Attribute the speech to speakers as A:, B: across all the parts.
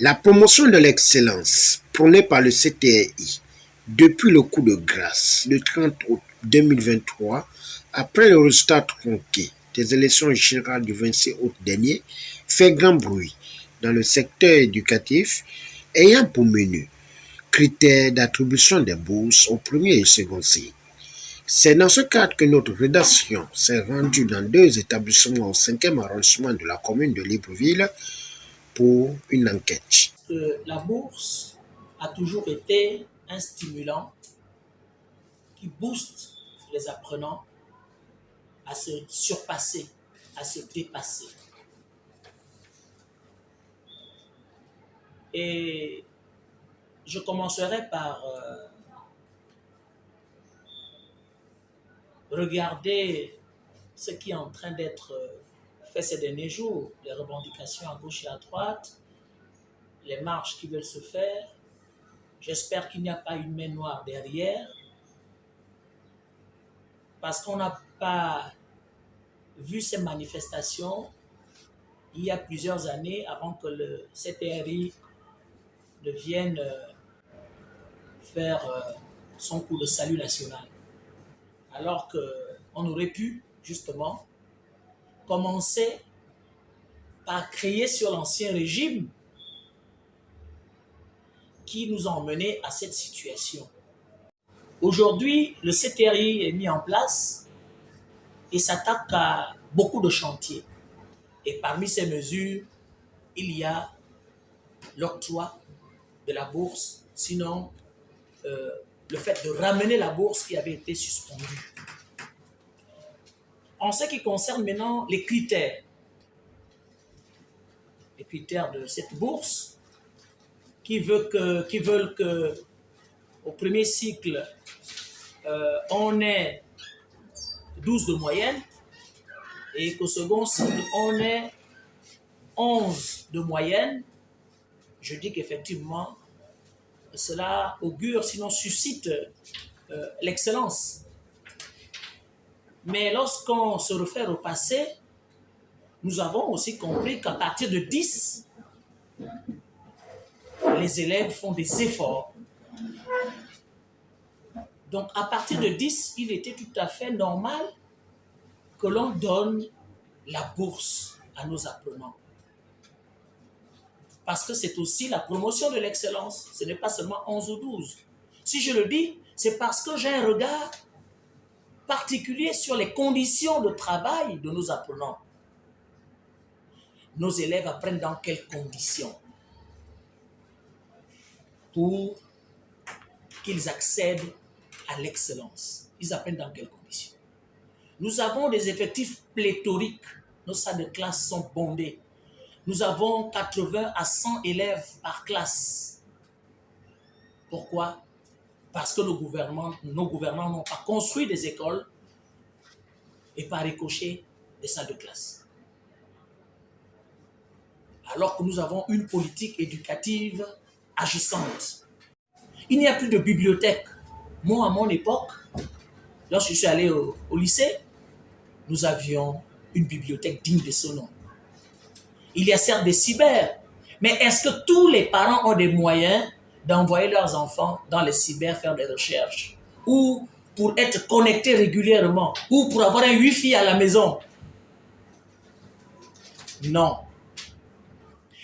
A: La promotion de l'excellence prônée par le CTRI depuis le coup de grâce le 30 août 2023, après le résultat tronqué des élections générales du 26 août dernier, fait grand bruit dans le secteur éducatif, ayant pour menu critères d'attribution des bourses au premier et second cycle. C'est dans ce cadre que notre rédaction s'est rendue dans 2 établissements au 5e arrondissement de la commune de Libreville pour une enquête.
B: La bourse a toujours été un stimulant qui booste les apprenants à se surpasser, à se dépasser. Et je commencerai par regarder ce qui est en train d'être fait ces derniers jours, les revendications à gauche et à droite, les marches qui veulent se faire. J'espère qu'il n'y a pas une main noire derrière, parce qu'on n'a pas vu ces manifestations il y a plusieurs années avant que le CTRI ne vienne faire son coup de salut national. Alors qu'on aurait pu, justement, commencer par créer sur l'ancien régime qui nous a emmenés à cette situation. Aujourd'hui, le CTRI est mis en place et s'attaque à beaucoup de chantiers. Et parmi ces mesures, il y a l'octroi de la bourse, sinon le fait de ramener la bourse qui avait été suspendue. En ce qui concerne maintenant les critères de cette bourse, qui veulent que au premier cycle, on ait 12 de moyenne et qu'au second cycle, on ait 11 de moyenne. Je dis qu'effectivement, cela augure, sinon suscite l'excellence. Mais lorsqu'on se réfère au passé, nous avons aussi compris qu'à partir de 10, les élèves font des efforts. Donc, à partir de 10, il était tout à fait normal que l'on donne la bourse à nos apprenants. Parce que c'est aussi la promotion de l'excellence. Ce n'est pas seulement 11 ou 12. Si je le dis, c'est parce que j'ai un regard particulier sur les conditions de travail de nos apprenants. Nos élèves apprennent dans quelles conditions pour qu'ils accèdent à l'excellence. Ils apprennent dans quelles conditions. Nous avons des effectifs pléthoriques. Nos salles de classe sont bondées. Nous avons 80 à 100 élèves par classe. Pourquoi? Parce que nos gouvernants n'ont pas construit des écoles et par ricochet des salles de classe. Alors que nous avons une politique éducative agissante. Il n'y a plus de bibliothèque. Moi, à mon époque, lorsque je suis allé au lycée, nous avions une bibliothèque digne de ce nom. Il y a certes des cyber, mais est-ce que tous les parents ont des moyens d'envoyer leurs enfants dans les cyber faire des recherches ou pour être connectés régulièrement ou pour avoir un Wi-Fi à la maison? Non.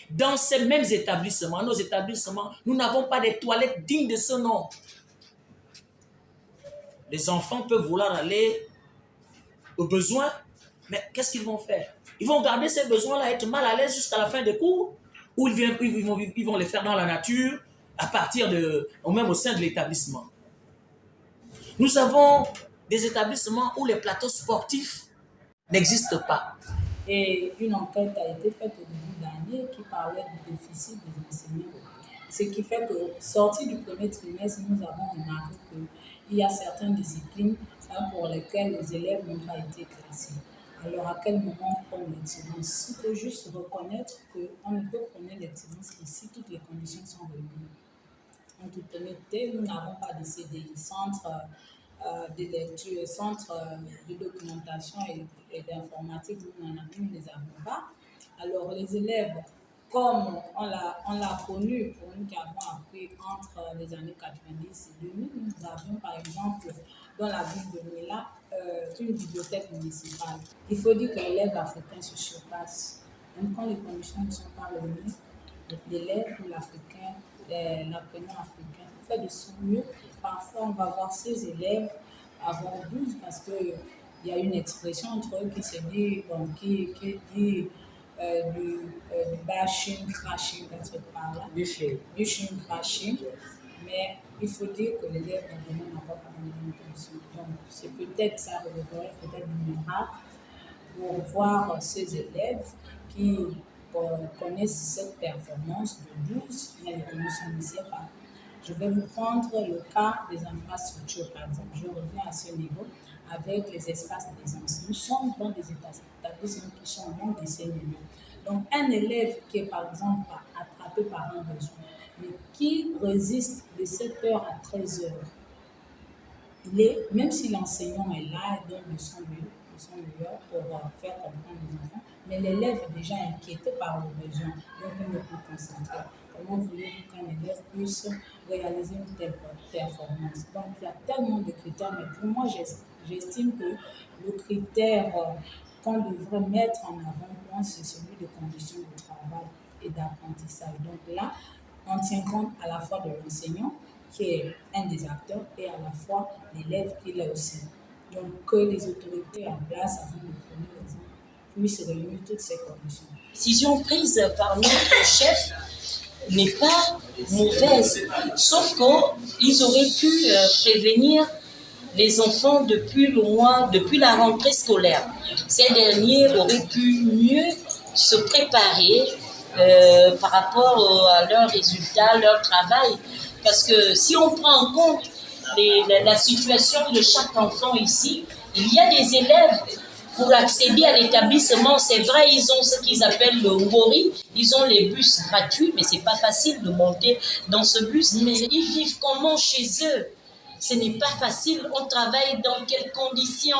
B: Dans ces mêmes établissements, nos établissements, nous n'avons pas des toilettes dignes de ce nom. Les enfants peuvent vouloir aller aux besoins, mais qu'est-ce qu'ils vont faire? Ils vont garder ces besoins-là, être mal à l'aise jusqu'à la fin des cours, ou ils vont les faire dans la nature, à partir ou même au sein de l'établissement. Nous avons des établissements où les plateaux sportifs n'existent pas.
C: Et une enquête a été faite au début d'année qui parlait du déficit des enseignants. Ce qui fait que, sorti du premier trimestre, nous avons remarqué qu'il y a certaines disciplines pour lesquelles les élèves n'ont pas été classés. Alors, à quel moment prendre l'excellence? Il faut juste reconnaître qu'on ne peut prendre l'excellence que si toutes les conditions sont réunies. En toute honnêteté, nous n'avons pas de CDI, centre de lecture, centre de documentation et d'informatique, nous ne les avons pas. Alors, les élèves comme on l'a connu pour nous qui avons appris entre les années 90 et 2000, nous avions par exemple dans la ville de Mela une bibliothèque municipale. Il faut dire que l'élève africain se surpasse. Même quand les conditions ne sont pas réunies, l'élève ou l'Africain, l'apprenant africain fait de son mieux. Parfois, on va voir ses élèves avant 12 parce qu'il y a une expression entre eux qui se dit, bon, qui dit du bashing, crashing, quelque part là. Bashing, crashing. Mais il faut dire que l'élève n'a pas de bonne intention. Donc, c'est peut-être ça, relèverait peut-être du miracle pour voir ces élèves qui connaissent cette performance de 12, mais les conditions ne s'y pas. Je vais vous prendre le cas des infrastructures, par exemple. Je reviens à ce niveau avec les espaces d'aisance. Nous sommes dans des établissements qui sont en manque de ces milieux. Donc, un élève qui est, par exemple, attrapé par un besoin, mais qui résiste de 7h à 13h, même si l'enseignant est là et donne de son meilleur pour faire comprendre les enfants, mais l'élève est déjà inquiété par le besoin, donc il ne peut pas concentrer. Comment voulez-vous qu'un élève puisse réaliser une telle performance? Donc il y a tellement de critères, mais pour moi, j'estime que le critère qu'on devrait mettre en avant, c'est celui de conditions de travail et d'apprentissage. Donc là, on tient compte à la fois de l'enseignant, qui est un des acteurs, et à la fois l'élève qui l'est aussi. Donc, que les autorités en place, avant de prendre l'exemple, puissent réunir toutes ces conditions.
D: La décision prise par notre chef n'est pas mauvaise, sauf qu'ils auraient pu prévenir les enfants depuis la rentrée scolaire. Ces derniers auraient pu mieux se préparer par rapport à leurs résultats, leur travail. Parce que si on prend en compte la situation de chaque enfant ici, il y a des élèves, pour accéder à l'établissement, c'est vrai, ils ont ce qu'ils appellent le Ngori, ils ont les bus gratuits, mais c'est pas facile de monter dans ce bus. Mais ils vivent comment chez eux? Ce n'est pas facile, on travaille dans quelles conditions?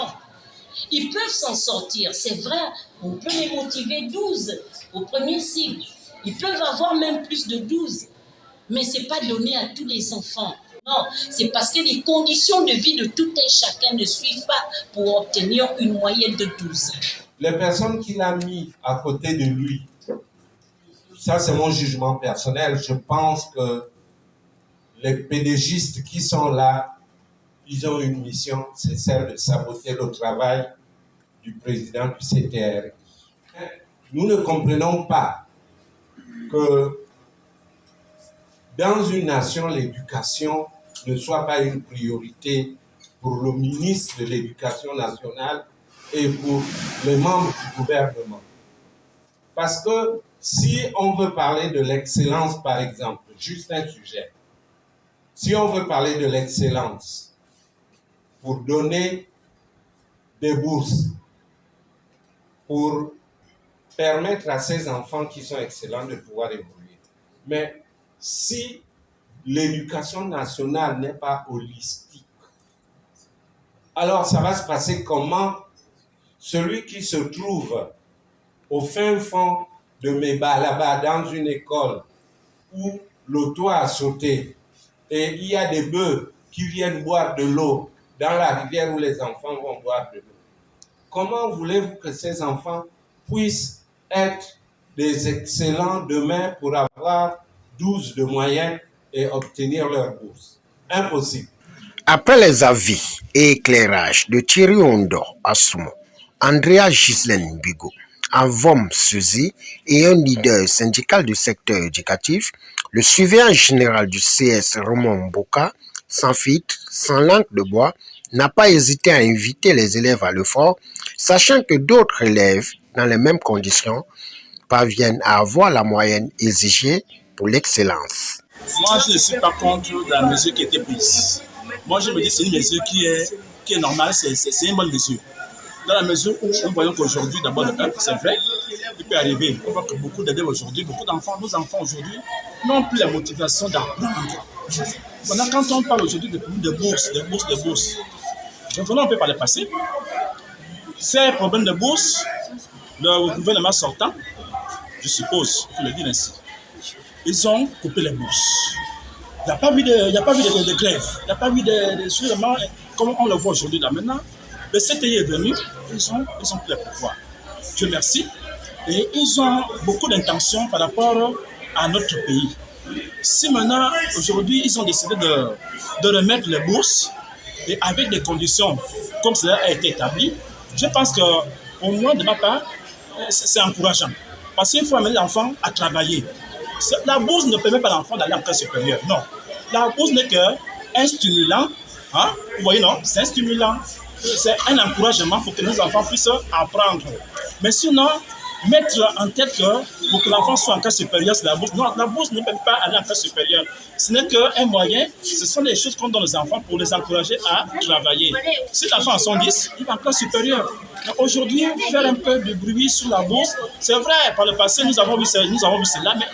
D: Ils peuvent s'en sortir, c'est vrai, on peut les motiver 12 au premier cycle. Ils peuvent avoir même plus de 12. Mais ce n'est pas donné à tous les enfants. Non, c'est parce que les conditions de vie de tout un chacun ne suivent pas pour obtenir une moyenne de 12.
E: Les personnes qu'il a mis à côté de lui, ça c'est mon jugement personnel, je pense que les pédagogistes qui sont là, ils ont une mission, c'est celle de saboter le travail du président du CTR. Nous ne comprenons pas que dans une nation, l'éducation ne soit pas une priorité pour le ministre de l'Éducation nationale et pour les membres du gouvernement. Parce que si on veut parler de l'excellence, par exemple, juste un sujet, si on veut parler de l'excellence pour donner des bourses, pour permettre à ces enfants qui sont excellents de pouvoir évoluer, mais si l'éducation nationale n'est pas holistique, alors ça va se passer comment? Celui qui se trouve au fin fond de Meba, là-bas, dans une école où le toit a sauté et il y a des bœufs qui viennent boire de l'eau dans la rivière où les enfants vont boire de l'eau. Comment voulez-vous que ces enfants puissent être des excellents demain pour avoir 12 de moyenne et obtenir leur bourse? Impossible.
A: Après les avis et éclairages de Thierry Ondo Assumo, Andrea Ghislaine Bigot, Avom Suzy et un leader syndical du secteur éducatif, le surveillant général du CS Raymond Boka, sans filtre, sans langue de bois, n'a pas hésité à inviter les élèves à l'effort, sachant que d'autres élèves, dans les mêmes conditions, parviennent à avoir la moyenne exigée pour l'excellence.
F: Moi, je ne suis pas contre la mesure qui a été prise. Moi, je me dis que c'est une mesure qui est normale, c'est une bonne mesure. Dans la mesure où nous voyons qu'aujourd'hui, d'abord, c'est vrai, il peut arriver. On voit que beaucoup d'élèves aujourd'hui, beaucoup d'enfants, nos enfants aujourd'hui, n'ont plus la motivation d'apprendre. Maintenant, quand on parle aujourd'hui de bourses, donc on peut parler passé. Ces problèmes de bourse, le gouvernement sortant je suppose, il faut le dire ainsi. Ils ont coupé les bourses. Il n'y a pas eu de grève, il n'y a pas eu de soulèvement, comme on le voit aujourd'hui là maintenant. Le CTI est venu, ils ont pris le pouvoir. Dieu merci. Et ils ont beaucoup d'intentions par rapport à notre pays. Si maintenant, aujourd'hui, ils ont décidé de remettre les bourses et avec des conditions comme cela a été établi, je pense qu'au moins de ma part, c'est encourageant. Parce qu'il faut amener l'enfant à travailler. La bourse ne permet pas à l'enfant d'aller en classe supérieure. Non. La bourse n'est qu'un stimulant. Hein? Vous voyez, non? C'est un stimulant. C'est un encouragement pour que nos enfants puissent apprendre. Mais sinon, mettre en tête que pour que l'enfant soit en classe supérieure, c'est la bourse. Non, la bourse ne peut pas aller en classe supérieure. Ce n'est qu'un moyen. Ce sont les choses qu'on donne aux enfants pour les encourager à travailler. Si l'enfant a son 10, il va en classe supérieure. Aujourd'hui, faire un peu de bruit sur la bourse, c'est vrai, par le passé, nous avons vu cela, mais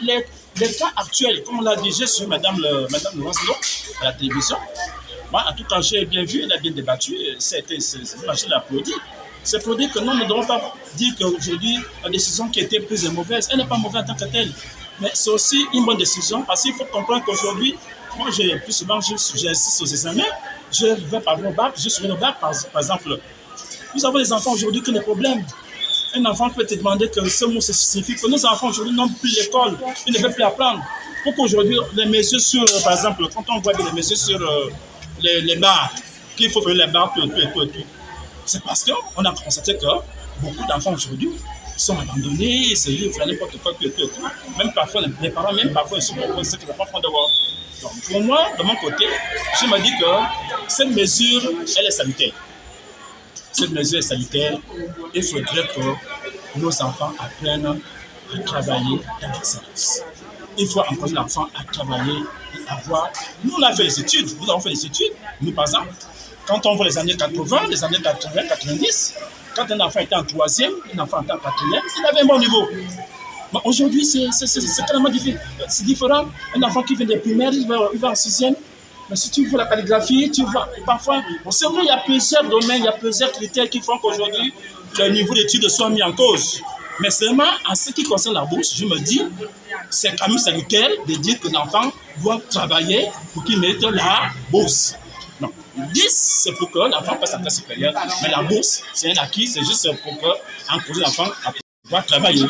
F: les cas actuels, comme on l'a dit, j'ai suivi Madame Laurence Lo à la télévision. Moi, en tout cas, j'ai bien vu, elle a bien débattu, je l'applaudis. C'est pour dire que nous ne devons pas dire qu'aujourd'hui, la décision qui a été prise est mauvaise. Elle n'est pas mauvaise en tant que telle, mais c'est aussi une bonne décision parce qu'il faut comprendre qu'aujourd'hui, moi, plus souvent, j'insiste aux examens, je vais parler au bac, je suis au bac, par exemple. Nous avons des enfants aujourd'hui qui ont des problèmes. Un enfant peut te demander que ce mot signifie que nos enfants aujourd'hui n'ont plus l'école, ils ne veulent plus apprendre. Pourquoi aujourd'hui, les mesures sur, par exemple, quand on voit les mesures sur les bars, qu'il faut faire les bars, tout. C'est parce qu'on a constaté que beaucoup d'enfants aujourd'hui sont abandonnés, ils se livrent à n'importe quoi, tout. Même parfois, les parents, ils sont proposés que les enfants font devoir. Donc, pour moi, de mon côté, je me dis que cette mesure, elle est salutaire. Cette mesure est salutaire. Il faudrait que nos enfants apprennent à travailler dans l'excellence. Il faut encourager l'enfant à travailler et avoir. Nous, on a fait les études. Nous avons fait les études. Nous, par exemple, quand on voit les années 80, les années 80, 90, quand un enfant était en troisième, un enfant était en quatrième, il avait un bon niveau. Mais aujourd'hui, c'est tellement différent. Un enfant qui vient des primaires, il va en sixième. Mais si tu vois la calligraphie, tu vois parfois. C'est vrai, il y a plusieurs domaines, il y a plusieurs critères qui font qu'aujourd'hui, le niveau d'études soit mis en cause. Mais seulement en ce qui concerne la bourse, je me dis, c'est quand même salutaire de dire que l'enfant doit travailler pour qu'il mérite la bourse. Non, 10, c'est pour que l'enfant passe en classe supérieure. Mais la bourse, c'est un acquis, c'est juste pour encourager l'enfant à pouvoir travailler.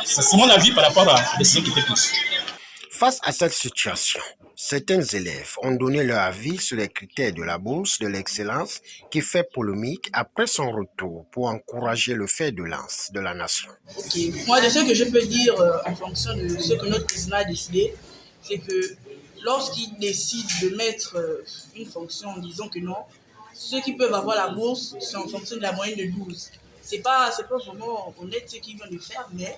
F: C'est mon avis par rapport à la décision qui était prise.
A: Face à cette situation, certains élèves ont donné leur avis sur les critères de la bourse de l'excellence qui fait polémique après son retour pour encourager le fer de lance de la nation.
G: Okay. Moi, de ce que je peux dire en fonction de ce que notre président a décidé, c'est que lorsqu'il décide de mettre une fonction en disant que non, ceux qui peuvent avoir la bourse, c'est en fonction de la moyenne de 12. C'est pas vraiment honnête ce qu'il vient de faire, mais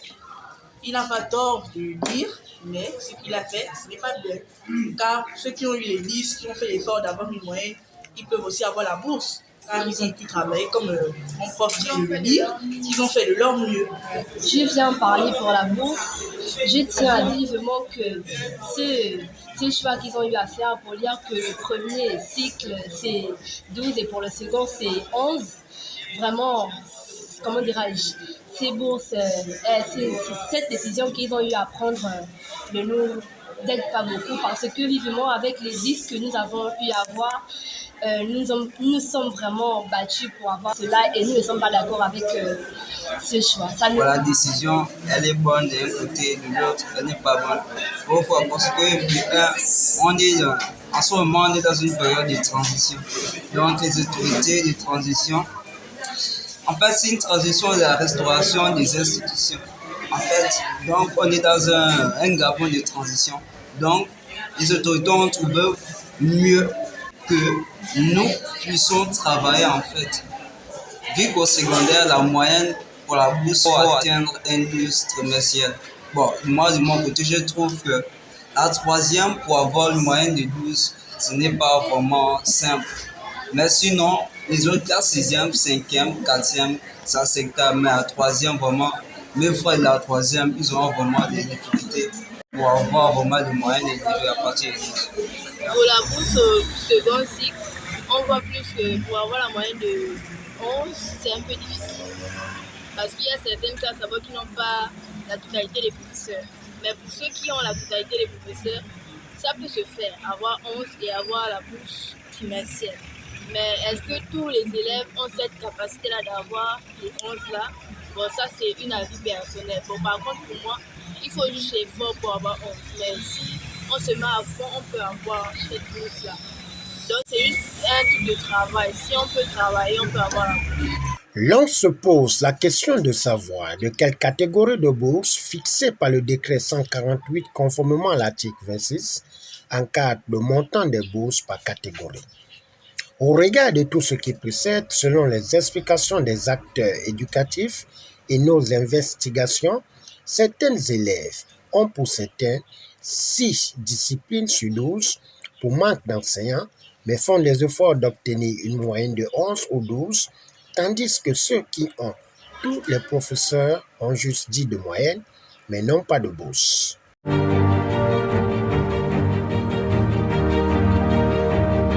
G: il n'a pas tort de dire, mais ce qu'il a fait, ce n'est pas bien. Car ceux qui ont eu les 10, qui ont fait l'effort d'avoir une moyenne, ils peuvent aussi avoir la bourse. Car ils ont pu travailler, comme mon prof vient de le dire, ils ont fait de leur mieux.
H: Je viens parler pour la bourse. Je tiens à dire vraiment que ces choix qu'ils ont eu à faire pour dire que le premier cycle, c'est 12 et pour le second, c'est 11. Vraiment, comment dirais-je, ces bourses, c'est cette décision qu'ils ont eu à prendre ne nous aide pas beaucoup parce que vivement avec les 10 que nous avons eu à avoir, nous sommes vraiment battus pour avoir cela et nous ne sommes pas d'accord avec ce choix.
I: La décision, elle est bonne d'un côté, de l'autre, elle n'est pas bonne. Pourquoi? Parce que en ce moment, on est dans une période de transition. Donc les autorités de transition, en fait, c'est une transition de la restauration des institutions. En fait, donc on est dans un gabon de transition. Donc, les autorités ont trouvé mieux que nous puissions travailler en fait. Vu qu'au secondaire, la moyenne pour la bourse pour atteindre un 12 trimestriel. Bon, moi de mon côté, je trouve que la troisième pour avoir une moyenne de 12, ce n'est pas vraiment simple. Mais sinon, les autres classes, 6e, 5e, 4e, ça c'est le cas. Mais la troisième, vraiment, mes frères de la troisième, ils auront vraiment des difficultés pour avoir vraiment des moyens d'élèves à partir de 12.
J: Pour la bourse au second cycle, on voit plus que pour avoir la moyenne de 11, c'est un peu difficile. Parce qu'il y a certaines classes qui n'ont pas la totalité des professeurs. Mais pour ceux qui ont la totalité des professeurs, ça peut se faire, avoir 11 et avoir la bourse trimestrielle. Mais est-ce que tous les élèves ont cette capacité-là d'avoir les 11 là? Bon, ça c'est une avis personnel. Bon, par contre, pour moi, il faut juste l'effort pour avoir 11. Mais si on se met à fond, on peut avoir cette bourse-là. Donc c'est juste un truc de travail. Si on peut travailler, on peut avoir la bourse.
A: L'on se pose la question de savoir de quelle catégorie de bourse fixée par le décret 148 conformément à l'article 26 encadre le montant des bourses par catégorie. Au regard de tout ce qui précède, selon les explications des acteurs éducatifs et nos investigations, certains élèves ont pour certains 6 disciplines sur 12 pour manque d'enseignants, mais font des efforts d'obtenir une moyenne de 11 ou 12, tandis que ceux qui ont tous les professeurs ont juste 10 de moyenne, mais n'ont pas de bourse.